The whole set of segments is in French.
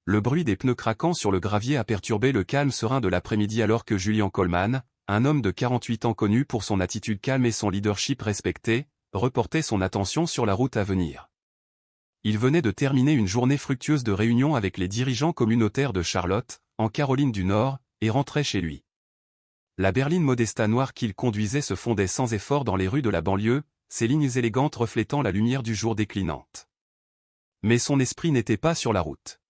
le bruit des pneus craquant sur le gravier a perturbé le calme serein de l'après-midi alors que Julian Coleman, un homme de 48 ans connu pour son attitude calme et son leadership respecté, reportait son attention sur la route à venir. Il venait de terminer une journée fructueuse de réunion avec les dirigeants communautaires de Charlotte, en Caroline du Nord, et rentrait chez lui. La berline Modesta noire qu'il conduisait se fondait sans effort dans les rues de la banlieue, ses lignes élégantes reflétant la lumière du jour déclinante. Mais son esprit n'était pas sur la route.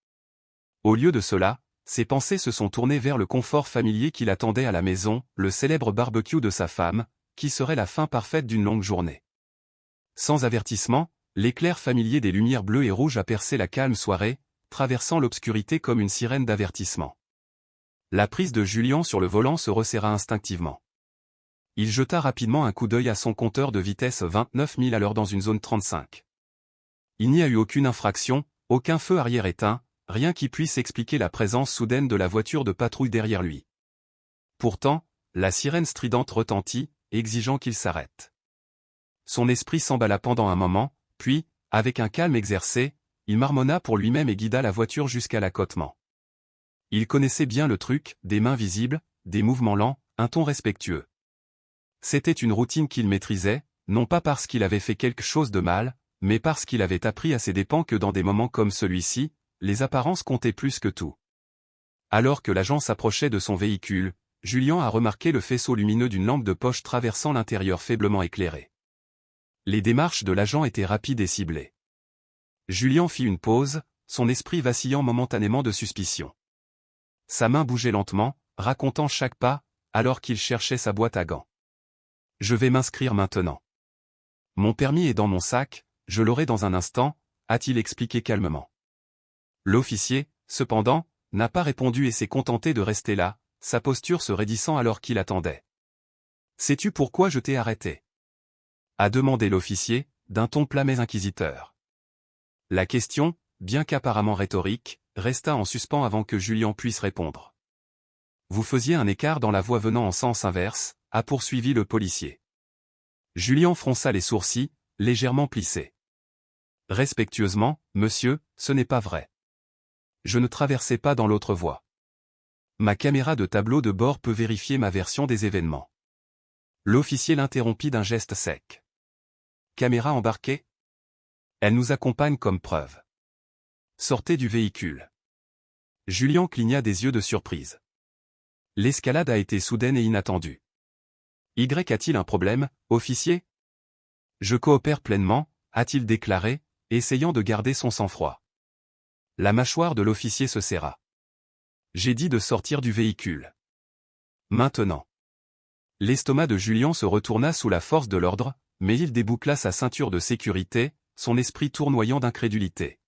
Au lieu de cela, ses pensées se sont tournées vers le confort familier qui l'attendait à la maison, le célèbre barbecue de sa femme, qui serait la fin parfaite d'une longue journée. Sans avertissement, l'éclair familier des lumières bleues et rouges a percé la calme soirée, traversant l'obscurité comme une sirène d'avertissement. La prise de Julian sur le volant se resserra instinctivement. Il jeta rapidement un coup d'œil à son compteur de vitesse 29 000 à l'heure dans une zone 35. Il n'y a eu aucune infraction, aucun feu arrière éteint, rien qui puisse expliquer la présence soudaine de la voiture de patrouille derrière lui. Pourtant, la sirène stridente retentit, exigeant qu'il s'arrête. Son esprit s'emballa pendant un moment, puis, avec un calme exercé, il marmonna pour lui-même et guida la voiture jusqu'à l'accotement. Il connaissait bien le truc, des mains visibles, des mouvements lents, un ton respectueux. C'était une routine qu'il maîtrisait, non pas parce qu'il avait fait quelque chose de mal, mais parce qu'il avait appris à ses dépens que dans des moments comme celui-ci, les apparences comptaient plus que tout. Alors que l'agent s'approchait de son véhicule, Julian a remarqué le faisceau lumineux d'une lampe de poche traversant l'intérieur faiblement éclairé. Les démarches de l'agent étaient rapides et ciblées. Julian fit une pause, son esprit vacillant momentanément de suspicion. Sa main bougeait lentement, racontant chaque pas, alors qu'il cherchait sa boîte à gants. « Je vais m'inscrire maintenant. Mon permis est dans mon sac, je l'aurai dans un instant », a-t-il expliqué calmement. L'officier, cependant, n'a pas répondu et s'est contenté de rester là, sa posture se raidissant alors qu'il attendait. « Sais-tu pourquoi je t'ai arrêté ?» a demandé l'officier, d'un ton plat mais inquisiteur. La question, bien qu'apparemment rhétorique, resta en suspens avant que Julian puisse répondre. « Vous faisiez un écart dans la voie venant en sens inverse », a poursuivi le policier. Julian fronça les sourcils, légèrement plissés. « Respectueusement, monsieur, ce n'est pas vrai. Je ne traversais pas dans l'autre voie. Ma caméra de tableau de bord peut vérifier ma version des événements. » L'officier l'interrompit d'un geste sec. « Caméra embarquée ? Elle nous accompagne comme preuve. Sortez du véhicule. » Julian cligna des yeux de surprise. L'escalade a été soudaine et inattendue. « Y a-t-il un problème, officier ? » Je coopère pleinement, a-t-il déclaré, essayant de garder son sang-froid. La mâchoire de l'officier se serra. J'ai dit de sortir du véhicule. Maintenant. L'estomac de Julian se retourna sous la force de l'ordre, mais il déboucla sa ceinture de sécurité, son esprit tournoyant d'incrédulité.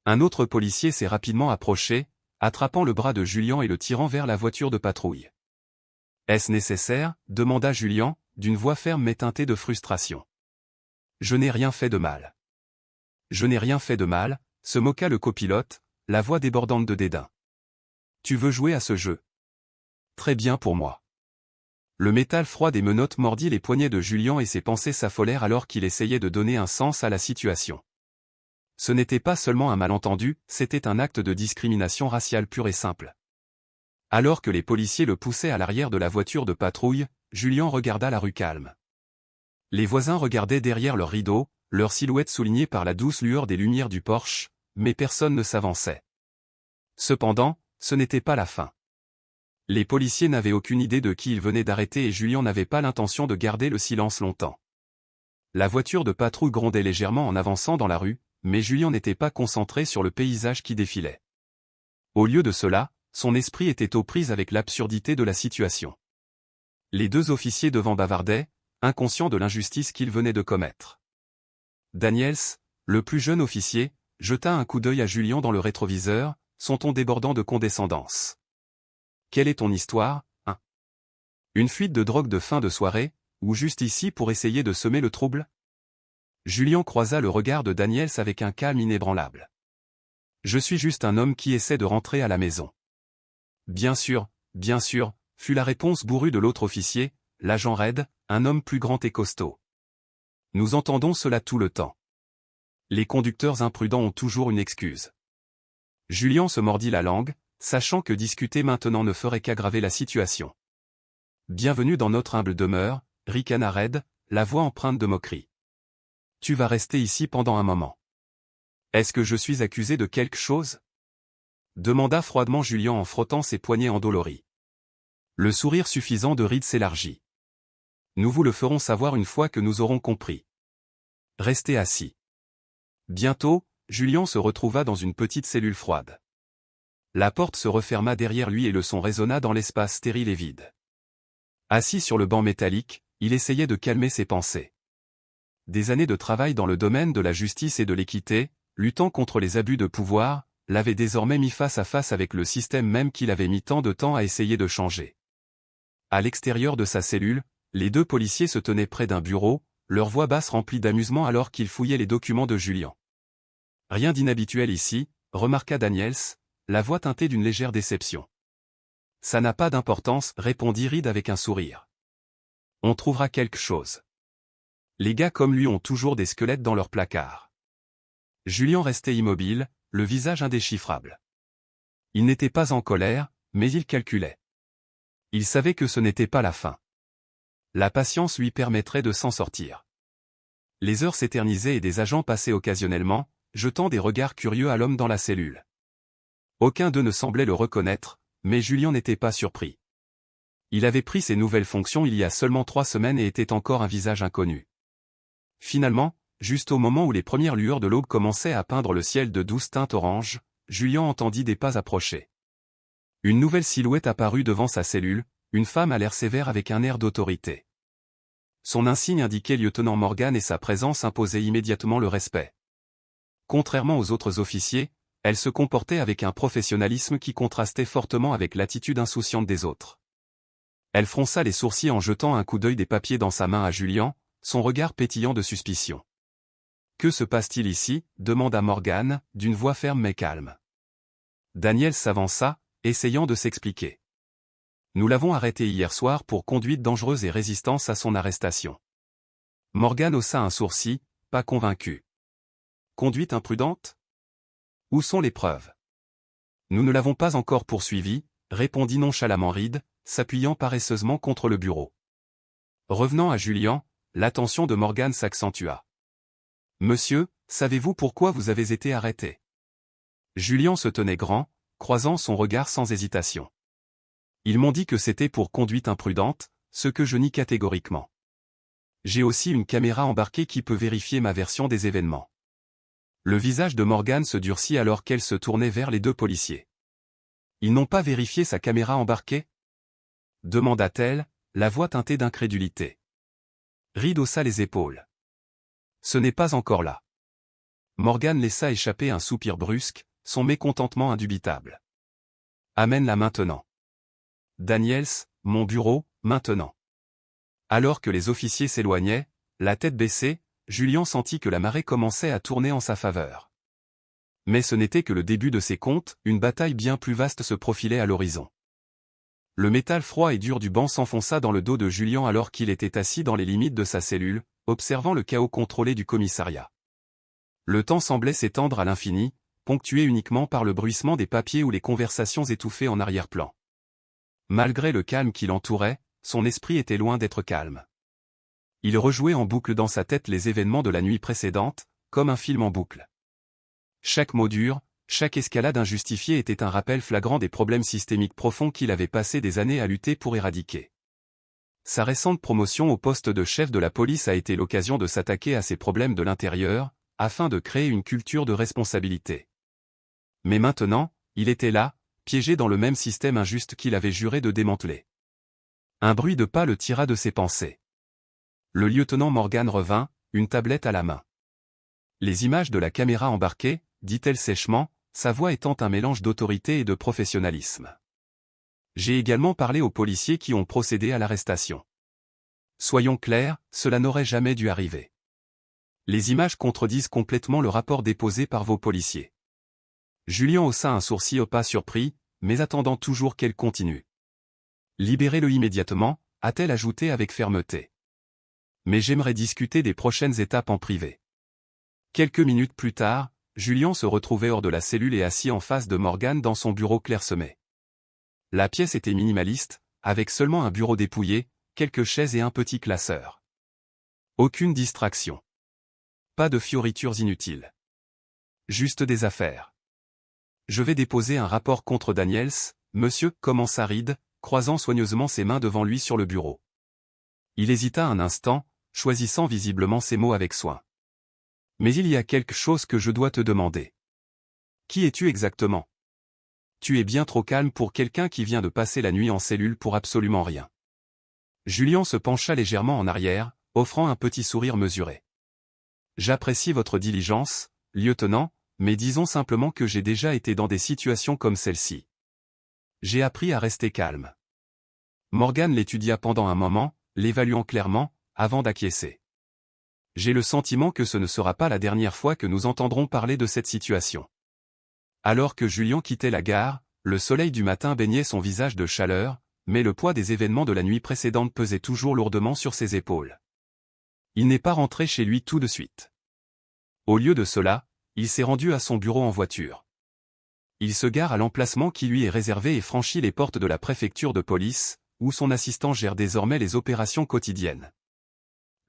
Un autre policier s'est rapidement approché, attrapant le bras de Julian et le tirant vers la voiture de patrouille. « Est-ce nécessaire ?» demanda Julian, d'une voix ferme mais teintée de frustration. « Je n'ai rien fait de mal. »« Je n'ai rien fait de mal », se moqua le copilote, la voix débordante de dédain. « Tu veux jouer à ce jeu ? Très bien pour moi. » Le métal froid des menottes mordit les poignets de Julian et ses pensées s'affolèrent alors qu'il essayait de donner un sens à la situation. Ce n'était pas seulement un malentendu, c'était un acte de discrimination raciale pure et simple. Alors que les policiers le poussaient à l'arrière de la voiture de patrouille, Julian regarda la rue calme. Les voisins regardaient derrière leurs rideaux, leurs silhouettes soulignées par la douce lueur des lumières du porche, mais personne ne s'avançait. Cependant, ce n'était pas la fin. Les policiers n'avaient aucune idée de qui ils venaient d'arrêter et Julian n'avait pas l'intention de garder le silence longtemps. La voiture de patrouille grondait légèrement en avançant dans la rue, mais Julian n'était pas concentré sur le paysage qui défilait. Au lieu de cela, son esprit était aux prises avec l'absurdité de la situation. Les deux officiers devant bavardaient, inconscients de l'injustice qu'ils venaient de commettre. Daniels, le plus jeune officier, jeta un coup d'œil à Julian dans le rétroviseur, son ton débordant de condescendance. « Quelle est ton histoire, hein ? Une fuite de drogue de fin de soirée, ou juste ici pour essayer de semer le trouble ?» Julian croisa le regard de Daniels avec un calme inébranlable. « Je suis juste un homme qui essaie de rentrer à la maison. » Bien sûr, fut la réponse bourrue de l'autre officier, l'agent Red, un homme plus grand et costaud. Nous entendons cela tout le temps. Les conducteurs imprudents ont toujours une excuse. Julien se mordit la langue, sachant que discuter maintenant ne ferait qu'aggraver la situation. Bienvenue dans notre humble demeure, ricana Red, la voix empreinte de moquerie. Tu vas rester ici pendant un moment. Est-ce que je suis accusé de quelque chose? Demanda froidement Julien en frottant ses poignets endoloris. Le sourire suffisant de Reed s'élargit. Nous vous le ferons savoir une fois que nous aurons compris. Restez assis. Bientôt, Julien se retrouva dans une petite cellule froide. La porte se referma derrière lui et le son résonna dans l'espace stérile et vide. Assis sur le banc métallique, il essayait de calmer ses pensées. Des années de travail dans le domaine de la justice et de l'équité, luttant contre les abus de pouvoir, l'avaient désormais mis face à face avec le système même qu'il avait mis tant de temps à essayer de changer. À l'extérieur de sa cellule, les deux policiers se tenaient près d'un bureau, leur voix basse remplie d'amusement alors qu'ils fouillaient les documents de Julien. Rien d'inhabituel ici, remarqua Daniels, la voix teintée d'une légère déception. Ça n'a pas d'importance, répondit Reed avec un sourire. On trouvera quelque chose. Les gars comme lui ont toujours des squelettes dans leur placard. Julien restait immobile, le visage indéchiffrable. Il n'était pas en colère, mais il calculait. Il savait que ce n'était pas la fin. La patience lui permettrait de s'en sortir. Les heures s'éternisaient et des agents passaient occasionnellement, jetant des regards curieux à l'homme dans la cellule. Aucun d'eux ne semblait le reconnaître, mais Julien n'était pas surpris. Il avait pris ses nouvelles fonctions il y a seulement 3 semaines et était encore un visage inconnu. Finalement, juste au moment où les premières lueurs de l'aube commençaient à peindre le ciel de douces teintes orange, Julien entendit des pas approcher. Une nouvelle silhouette apparut devant sa cellule, une femme à l'air sévère avec un air d'autorité. Son insigne indiquait lieutenant Morgan et sa présence imposait immédiatement le respect. Contrairement aux autres officiers, elle se comportait avec un professionnalisme qui contrastait fortement avec l'attitude insouciante des autres. Elle fronça les sourcils en jetant un coup d'œil des papiers dans sa main à Julien, son regard pétillant de suspicion. « Que se passe-t-il ici » demanda Morgan, d'une voix ferme mais calme. Daniel s'avança, essayant de s'expliquer. « Nous l'avons arrêté hier soir pour conduite dangereuse et résistance à son arrestation. » Morgan haussa un sourcil, pas convaincu. « Conduite imprudente ? Où sont les preuves ? » Nous ne l'avons pas encore poursuivi, répondit nonchalamment Reed, s'appuyant paresseusement contre le bureau. Revenant à Julien, l'attention de Morgan s'accentua. « Monsieur, savez-vous pourquoi vous avez été arrêté ?» Julien se tenait grand, croisant son regard sans hésitation. « Ils m'ont dit que c'était pour conduite imprudente, ce que je nie catégoriquement. J'ai aussi une caméra embarquée qui peut vérifier ma version des événements. » Le visage de Morgan se durcit alors qu'elle se tournait vers les deux policiers. « Ils n'ont pas vérifié sa caméra embarquée ?» demanda-t-elle, la voix teintée d'incrédulité. Reed haussa les épaules. « Ce n'est pas encore là. » Morgan laissa échapper un soupir brusque, son mécontentement indubitable. « Amène-la maintenant. »« Daniels, mon bureau, maintenant. » Alors que les officiers s'éloignaient, la tête baissée, Julien sentit que la marée commençait à tourner en sa faveur. Mais ce n'était que le début de ses comptes, une bataille bien plus vaste se profilait à l'horizon. Le métal froid et dur du banc s'enfonça dans le dos de Julien alors qu'il était assis dans les limites de sa cellule, observant le chaos contrôlé du commissariat. Le temps semblait s'étendre à l'infini, ponctué uniquement par le bruissement des papiers ou les conversations étouffées en arrière-plan. Malgré le calme qui l'entourait, son esprit était loin d'être calme. Il rejouait en boucle dans sa tête les événements de la nuit précédente, comme un film en boucle. Chaque mot dur, chaque escalade injustifiée était un rappel flagrant des problèmes systémiques profonds qu'il avait passé des années à lutter pour éradiquer. Sa récente promotion au poste de chef de la police a été l'occasion de s'attaquer à ces problèmes de l'intérieur, afin de créer une culture de responsabilité. Mais maintenant, il était là, piégé dans le même système injuste qu'il avait juré de démanteler. Un bruit de pas le tira de ses pensées. Le lieutenant Morgan revint, une tablette à la main. Les images de la caméra embarquée, dit-elle sèchement, sa voix étant un mélange d'autorité et de professionnalisme. J'ai également parlé aux policiers qui ont procédé à l'arrestation. Soyons clairs, cela n'aurait jamais dû arriver. Les images contredisent complètement le rapport déposé par vos policiers. Julien haussa un sourcil au pas surpris, mais attendant toujours qu'elle continue. Libérez-le immédiatement, a-t-elle ajouté avec fermeté. Mais j'aimerais discuter des prochaines étapes en privé. Quelques minutes plus tard, Julien se retrouvait hors de la cellule et assis en face de Morgane dans son bureau clairsemé. La pièce était minimaliste, avec seulement un bureau dépouillé, quelques chaises et un petit classeur. Aucune distraction. Pas de fioritures inutiles. Juste des affaires. Je vais déposer un rapport contre Daniels, monsieur, commença Reed, croisant soigneusement ses mains devant lui sur le bureau. Il hésita un instant, choisissant visiblement ses mots avec soin. Mais il y a quelque chose que je dois te demander. Qui es-tu exactement? Tu es bien trop calme pour quelqu'un qui vient de passer la nuit en cellule pour absolument rien. Julien se pencha légèrement en arrière, offrant un petit sourire mesuré. J'apprécie votre diligence, lieutenant, mais disons simplement que j'ai déjà été dans des situations comme celle-ci. J'ai appris à rester calme. Morgane l'étudia pendant un moment, l'évaluant clairement, avant d'acquiescer. J'ai le sentiment que ce ne sera pas la dernière fois que nous entendrons parler de cette situation. Alors que Julien quittait la gare, le soleil du matin baignait son visage de chaleur, mais le poids des événements de la nuit précédente pesait toujours lourdement sur ses épaules. Il n'est pas rentré chez lui tout de suite. Au lieu de cela, il s'est rendu à son bureau en voiture. Il se gare à l'emplacement qui lui est réservé et franchit les portes de la préfecture de police, où son assistant gère désormais les opérations quotidiennes.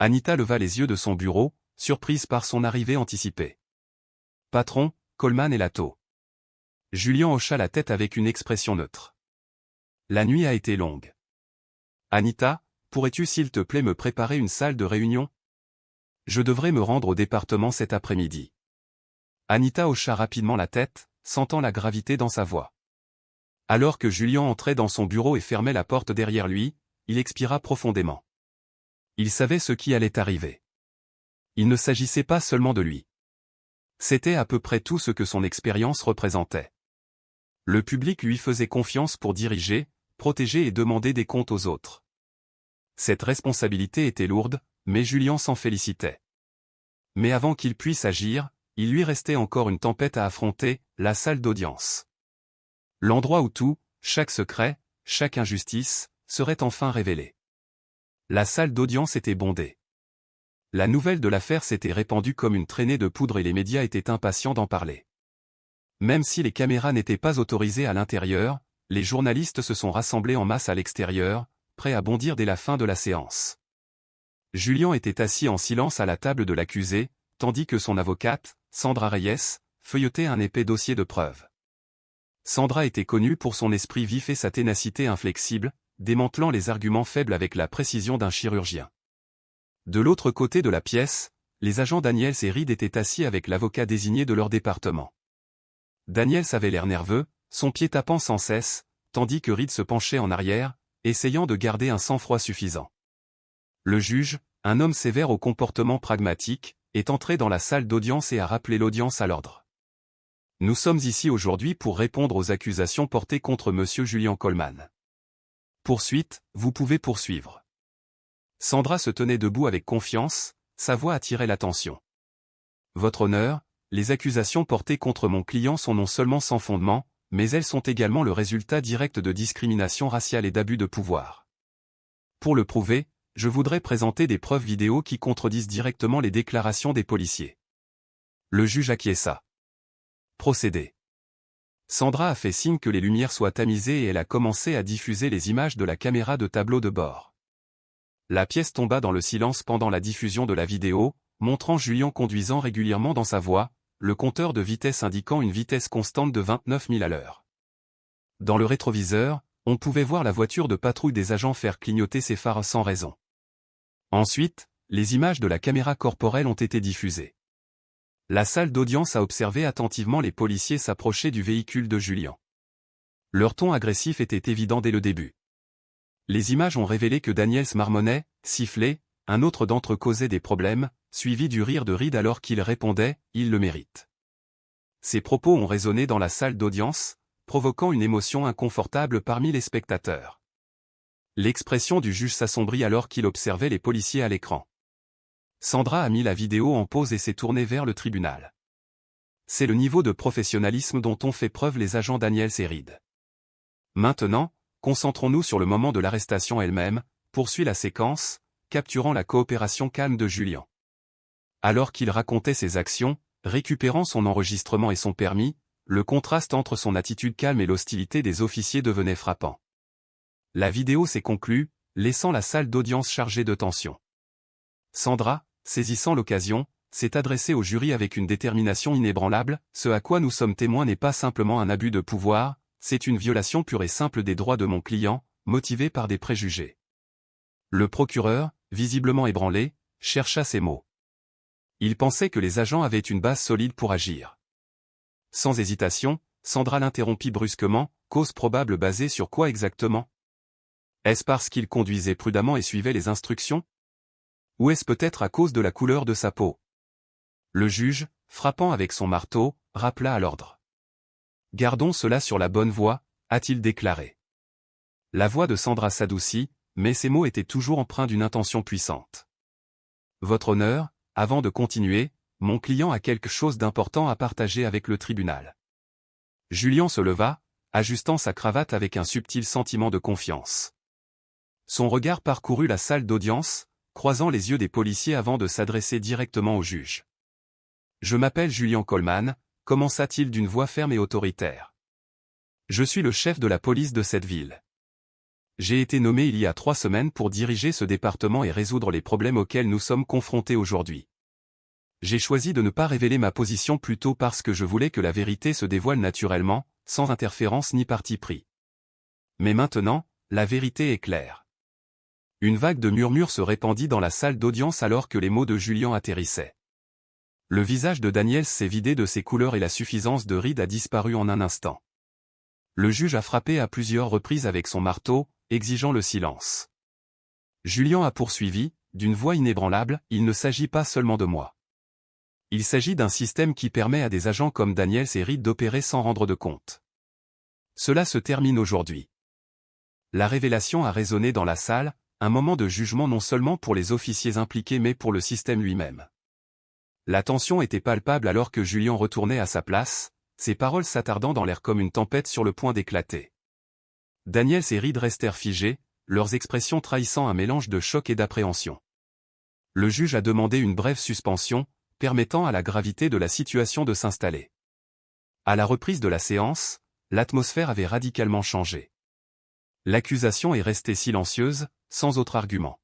Anita leva les yeux de son bureau, surprise par son arrivée anticipée. « Patron, Coleman est là tôt. » Julien hocha la tête avec une expression neutre. « La nuit a été longue. »« Anita, pourrais-tu s'il te plaît me préparer une salle de réunion ? Je devrais me rendre au département cet après-midi. » Anita hocha rapidement la tête, sentant la gravité dans sa voix. Alors que Julien entrait dans son bureau et fermait la porte derrière lui, il expira profondément. Il savait ce qui allait arriver. Il ne s'agissait pas seulement de lui. C'était à peu près tout ce que son expérience représentait. Le public lui faisait confiance pour diriger, protéger et demander des comptes aux autres. Cette responsabilité était lourde, mais Julien s'en félicitait. Mais avant qu'il puisse agir, il lui restait encore une tempête à affronter, la salle d'audience. L'endroit où tout, chaque secret, chaque injustice, serait enfin révélé. La salle d'audience était bondée. La nouvelle de l'affaire s'était répandue comme une traînée de poudre et les médias étaient impatients d'en parler. Même si les caméras n'étaient pas autorisées à l'intérieur, les journalistes se sont rassemblés en masse à l'extérieur, prêts à bondir dès la fin de la séance. Julien était assis en silence à la table de l'accusé, tandis que son avocate, Sandra Reyes, feuilletait un épais dossier de preuves. Sandra était connue pour son esprit vif et sa ténacité inflexible, démantelant les arguments faibles avec la précision d'un chirurgien. De l'autre côté de la pièce, les agents Daniels et Reed étaient assis avec l'avocat désigné de leur département. Daniels avait l'air nerveux, son pied tapant sans cesse, tandis que Reed se penchait en arrière, essayant de garder un sang-froid suffisant. Le juge, un homme sévère au comportement pragmatique, est entré dans la salle d'audience et a rappelé l'audience à l'ordre. Nous sommes ici aujourd'hui pour répondre aux accusations portées contre monsieur Julien Coleman. Poursuite, vous pouvez poursuivre. Sandra se tenait debout avec confiance, sa voix attirait l'attention. Votre honneur, les accusations portées contre mon client sont non seulement sans fondement, mais elles sont également le résultat direct de discrimination raciale et d'abus de pouvoir. Pour le prouver, je voudrais présenter des preuves vidéo qui contredisent directement les déclarations des policiers. Le juge acquiesça. Procédez. Sandra a fait signe que les lumières soient tamisées et elle a commencé à diffuser les images de la caméra de tableau de bord. La pièce tomba dans le silence pendant la diffusion de la vidéo, montrant Julien conduisant régulièrement dans sa voie, le compteur de vitesse indiquant une vitesse constante de 29 000 à l'heure. Dans le rétroviseur, on pouvait voir la voiture de patrouille des agents faire clignoter ses phares sans raison. Ensuite, les images de la caméra corporelle ont été diffusées. La salle d'audience a observé attentivement les policiers s'approcher du véhicule de Julien. Leur ton agressif était évident dès le début. Les images ont révélé que Daniels marmonnait, sifflait, un autre d'entre eux causait des problèmes, suivi du rire de Reed alors qu'il répondait « Il le mérite ». Ces propos ont résonné dans la salle d'audience, provoquant une émotion inconfortable parmi les spectateurs. L'expression du juge s'assombrit alors qu'il observait les policiers à l'écran. Sandra a mis la vidéo en pause et s'est tournée vers le tribunal. C'est le niveau de professionnalisme dont ont fait preuve les agents Daniels et Reed. Maintenant, concentrons-nous sur le moment de l'arrestation elle-même, poursuit la séquence, capturant la coopération calme de Julien. Alors qu'il racontait ses actions, récupérant son enregistrement et son permis, le contraste entre son attitude calme et l'hostilité des officiers devenait frappant. La vidéo s'est conclue, laissant la salle d'audience chargée de tension. Sandra, saisissant l'occasion, s'est adressée au jury avec une détermination inébranlable. Ce à quoi nous sommes témoins n'est pas simplement un abus de pouvoir, c'est une violation pure et simple des droits de mon client, motivée par des préjugés. Le procureur, visiblement ébranlé, chercha ses mots. Il pensait que les agents avaient une base solide pour agir. Sans hésitation, Sandra l'interrompit brusquement. Cause probable basée sur quoi exactement? Est-ce parce qu'il conduisait prudemment et suivait les instructions? Ou est-ce peut-être à cause de la couleur de sa peau? Le juge, frappant avec son marteau, rappela à l'ordre. Gardons cela sur la bonne voie, a-t-il déclaré. La voix de Sandra s'adoucit, mais ses mots étaient toujours empreints d'une intention puissante. Votre honneur, avant de continuer, mon client a quelque chose d'important à partager avec le tribunal. Julien se leva, ajustant sa cravate avec un subtil sentiment de confiance. Son regard parcourut la salle d'audience, croisant les yeux des policiers avant de s'adresser directement au juge. Je m'appelle Julien Coleman, commença-t-il d'une voix ferme et autoritaire. Je suis le chef de la police de cette ville. J'ai été nommé il y a 3 semaines pour diriger ce département et résoudre les problèmes auxquels nous sommes confrontés aujourd'hui. J'ai choisi de ne pas révéler ma position plutôt parce que je voulais que la vérité se dévoile naturellement, sans interférence ni parti pris. Mais maintenant, la vérité est claire. Une vague de murmures se répandit dans la salle d'audience alors que les mots de Julien atterrissaient. Le visage de Daniels s'est vidé de ses couleurs et la suffisance de rides a disparu en un instant. Le juge a frappé à plusieurs reprises avec son marteau, exigeant le silence. Julien a poursuivi, d'une voix inébranlable, il ne s'agit pas seulement de moi. Il s'agit d'un système qui permet à des agents comme Daniels et Reed d'opérer sans rendre de compte. Cela se termine aujourd'hui. La révélation a résonné dans la salle, un moment de jugement non seulement pour les officiers impliqués mais pour le système lui-même. La tension était palpable alors que Julien retournait à sa place, ses paroles s'attardant dans l'air comme une tempête sur le point d'éclater. Daniels et Reed restèrent figés, leurs expressions trahissant un mélange de choc et d'appréhension. Le juge a demandé une brève suspension, permettant à la gravité de la situation de s'installer. À la reprise de la séance, l'atmosphère avait radicalement changé. L'accusation est restée silencieuse, sans autre argument.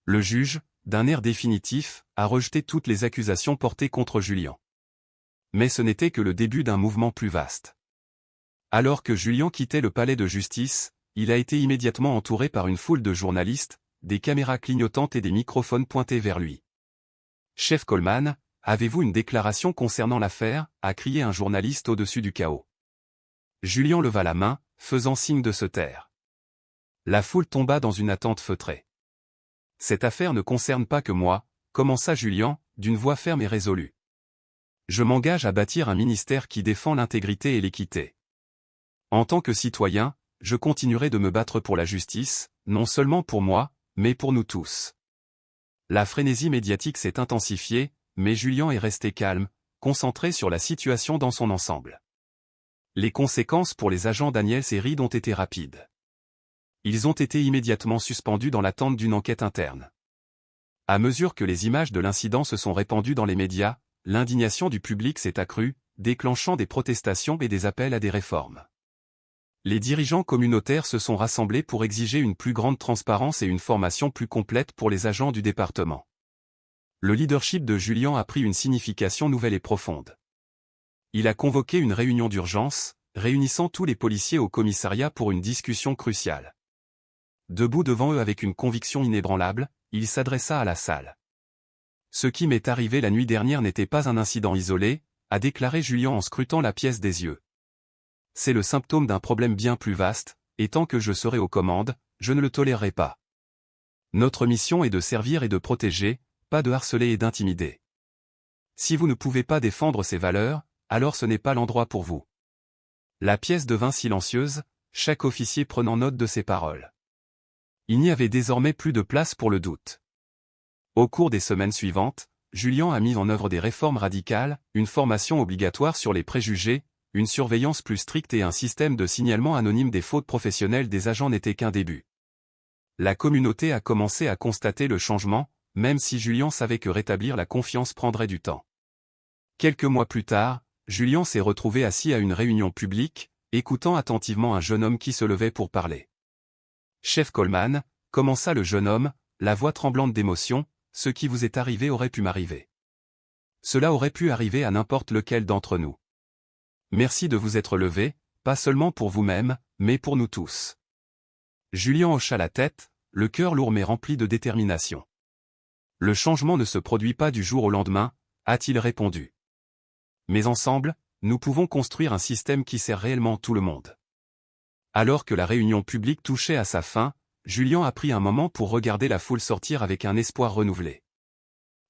Le juge, d'un air définitif, a rejeté toutes les accusations portées contre Julien. Mais ce n'était que le début d'un mouvement plus vaste. Alors que Julien quittait le palais de justice, il a été immédiatement entouré par une foule de journalistes, des caméras clignotantes et des microphones pointés vers lui. Chef Coleman, avez-vous une déclaration concernant l'affaire? A crié un journaliste au-dessus du chaos. Julien leva la main, faisant signe de se taire. La foule tomba dans une attente feutrée. Cette affaire ne concerne pas que moi, commença Julien, d'une voix ferme et résolue. Je m'engage à bâtir un ministère qui défend l'intégrité et l'équité. En tant que citoyen, je continuerai de me battre pour la justice, non seulement pour moi, mais pour nous tous. La frénésie médiatique s'est intensifiée, mais Julien est resté calme, concentré sur la situation dans son ensemble. Les conséquences pour les agents Daniels et Reed ont été rapides. Ils ont été immédiatement suspendus dans l'attente d'une enquête interne. À mesure que les images de l'incident se sont répandues dans les médias, l'indignation du public s'est accrue, déclenchant des protestations et des appels à des réformes. Les dirigeants communautaires se sont rassemblés pour exiger une plus grande transparence et une formation plus complète pour les agents du département. Le leadership de Julien a pris une signification nouvelle et profonde. Il a convoqué une réunion d'urgence, réunissant tous les policiers au commissariat pour une discussion cruciale. Debout devant eux avec une conviction inébranlable, il s'adressa à la salle. Ce qui m'est arrivé la nuit dernière n'était pas un incident isolé, a déclaré Julien en scrutant la pièce des yeux. C'est le symptôme d'un problème bien plus vaste, et tant que je serai aux commandes, je ne le tolérerai pas. Notre mission est de servir et de protéger, pas de harceler et d'intimider. Si vous ne pouvez pas défendre ces valeurs, alors ce n'est pas l'endroit pour vous. La pièce devint silencieuse, chaque officier prenant note de ses paroles. Il n'y avait désormais plus de place pour le doute. Au cours des semaines suivantes, Julien a mis en œuvre des réformes radicales, une formation obligatoire sur les préjugés, une surveillance plus stricte et un système de signalement anonyme des fautes professionnelles des agents n'était qu'un début. La communauté a commencé à constater le changement, même si Julien savait que rétablir la confiance prendrait du temps. Quelques mois plus tard, Julien s'est retrouvé assis à une réunion publique, écoutant attentivement un jeune homme qui se levait pour parler. « Chef Coleman, » commença le jeune homme, la voix tremblante d'émotion, « ce qui vous est arrivé aurait pu m'arriver. Cela aurait pu arriver à n'importe lequel d'entre nous. Merci de vous être levé, pas seulement pour vous-même, mais pour nous tous. » Julien hocha la tête, le cœur lourd mais rempli de détermination. « Le changement ne se produit pas du jour au lendemain, » a-t-il répondu. « Mais ensemble, nous pouvons construire un système qui sert réellement tout le monde. » Alors que la réunion publique touchait à sa fin, Julien a pris un moment pour regarder la foule sortir avec un espoir renouvelé.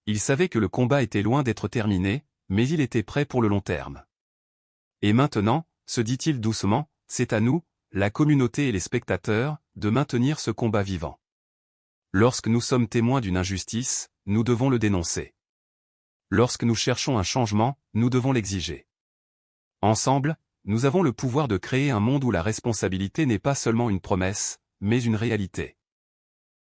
Il savait que le combat était loin d'être terminé, mais il était prêt pour le long terme. Et maintenant, se dit-il doucement, c'est à nous, la communauté et les spectateurs, de maintenir ce combat vivant. Lorsque nous sommes témoins d'une injustice, nous devons le dénoncer. Lorsque nous cherchons un changement, nous devons l'exiger. Ensemble, nous avons le pouvoir de créer un monde où la responsabilité n'est pas seulement une promesse, mais une réalité.